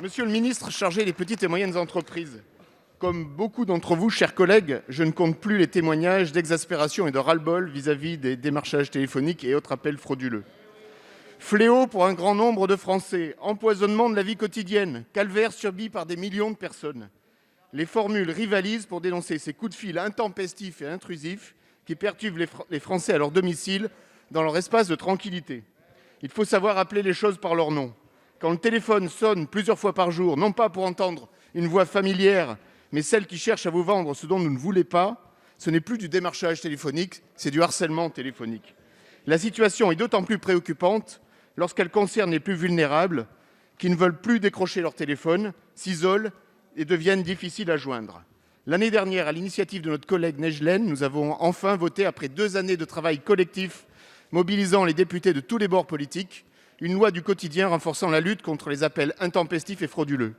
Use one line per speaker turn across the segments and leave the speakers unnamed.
Monsieur le ministre chargé des petites et moyennes entreprises, comme beaucoup d'entre vous, chers collègues, je ne compte plus les témoignages d'exaspération et de ras-le-bol vis-à-vis des démarchages téléphoniques et autres appels frauduleux. Fléau pour un grand nombre de Français, empoisonnement de la vie quotidienne, calvaire subi par des millions de personnes. Les formules rivalisent pour dénoncer ces coups de fil intempestifs et intrusifs qui perturbent les Français à leur domicile dans leur espace de tranquillité. Il faut savoir appeler les choses par leur nom. Quand le téléphone sonne plusieurs fois par jour, non pas pour entendre une voix familière, mais celle qui cherche à vous vendre ce dont vous ne voulez pas, ce n'est plus du démarchage téléphonique, c'est du harcèlement téléphonique. La situation est d'autant plus préoccupante lorsqu'elle concerne les plus vulnérables, qui ne veulent plus décrocher leur téléphone, s'isolent et deviennent difficiles à joindre. L'année dernière, à l'initiative de notre collègue Nejlen, nous avons enfin voté, après 2 années de travail collectif mobilisant les députés de tous les bords politiques, une loi du quotidien renforçant la lutte contre les appels intempestifs et frauduleux.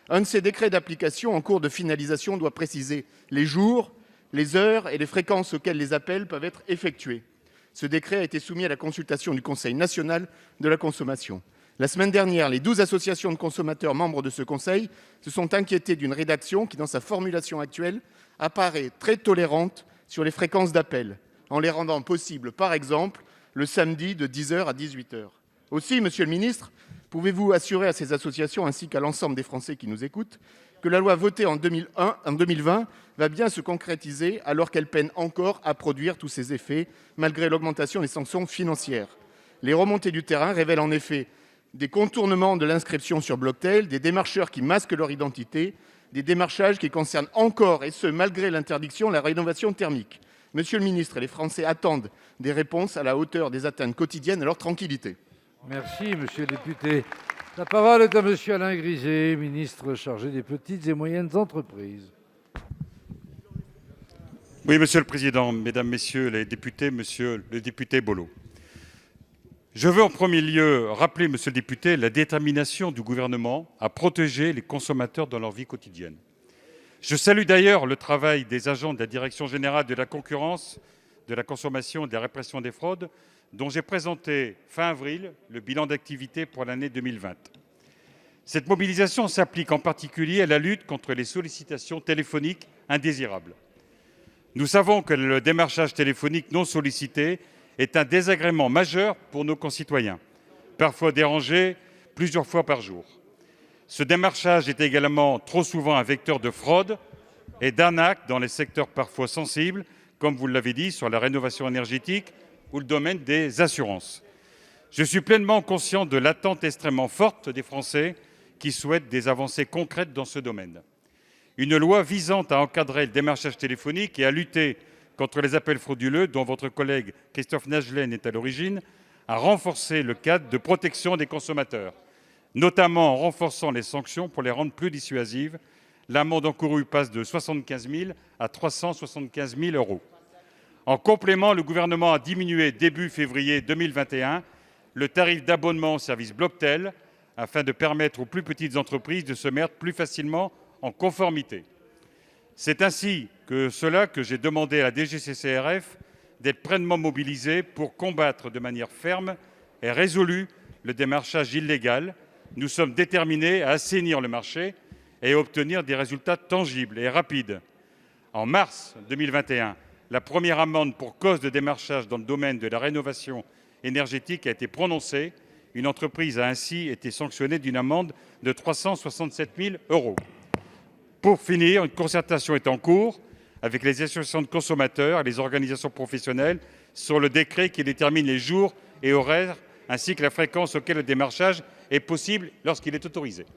Un de ces décrets d'application en cours de finalisation doit préciser les jours, les heures et les fréquences auxquelles les appels peuvent être effectués. Ce décret a été soumis à la consultation du Conseil national de la consommation. La semaine dernière, les 12 associations de consommateurs membres de ce conseil se sont inquiétées d'une rédaction qui, dans sa formulation actuelle, apparaît très tolérante sur les fréquences d'appel, en les rendant possibles, par exemple, le samedi de 10 h à 18 h. Aussi, monsieur le ministre, pouvez-vous assurer à ces associations ainsi qu'à l'ensemble des Français qui nous écoutent que la loi votée en 2020 va bien se concrétiser alors qu'elle peine encore à produire tous ses effets, malgré l'augmentation des sanctions financières? Les remontées du terrain révèlent en effet des contournements de l'inscription sur Blocktel, des démarcheurs qui masquent leur identité, des démarchages qui concernent encore, et ce malgré l'interdiction, la rénovation thermique. Monsieur le ministre, les Français attendent des réponses à la hauteur des atteintes quotidiennes à leur tranquillité.
Merci, monsieur le député. La parole est à monsieur Alain Griset, ministre chargé des petites et moyennes entreprises.
Oui, monsieur le président, mesdames, messieurs les députés, monsieur le député Bollot. Je veux en premier lieu rappeler, monsieur le député, la détermination du gouvernement à protéger les consommateurs dans leur vie quotidienne. Je salue d'ailleurs le travail des agents de la Direction générale de la concurrence, de la consommation et de la répression des fraudes, dont j'ai présenté fin avril le bilan d'activité pour l'année 2020. Cette mobilisation s'applique en particulier à la lutte contre les sollicitations téléphoniques indésirables. Nous savons que le démarchage téléphonique non sollicité est un désagrément majeur pour nos concitoyens, parfois dérangés plusieurs fois par jour. Ce démarchage est également trop souvent un vecteur de fraude et d'arnaque dans les secteurs parfois sensibles, comme vous l'avez dit, sur la rénovation énergétique ou le domaine des assurances. Je suis pleinement conscient de l'attente extrêmement forte des Français qui souhaitent des avancées concrètes dans ce domaine. Une loi visant à encadrer le démarchage téléphonique et à lutter contre les appels frauduleux, dont votre collègue Christophe Najlen est à l'origine, a renforcé le cadre de protection des consommateurs, notamment en renforçant les sanctions pour les rendre plus dissuasives. L'amende encourue passe de 75 000 à 375 000 €. En complément, le gouvernement a diminué début février 2021 le tarif d'abonnement au service Blocktel afin de permettre aux plus petites entreprises de se mettre plus facilement en conformité. C'est ainsi que j'ai demandé à la DGCCRF d'être pleinement mobilisée pour combattre de manière ferme et résolue le démarchage illégal. Nous sommes déterminés à assainir le marché et à obtenir des résultats tangibles et rapides. En mars 2021, la première amende pour cause de démarchage dans le domaine de la rénovation énergétique a été prononcée. Une entreprise a ainsi été sanctionnée d'une amende de 367 000 €. Pour finir, une concertation est en cours avec les associations de consommateurs et les organisations professionnelles sur le décret qui détermine les jours et horaires ainsi que la fréquence auquel le démarchage est possible lorsqu'il est autorisé.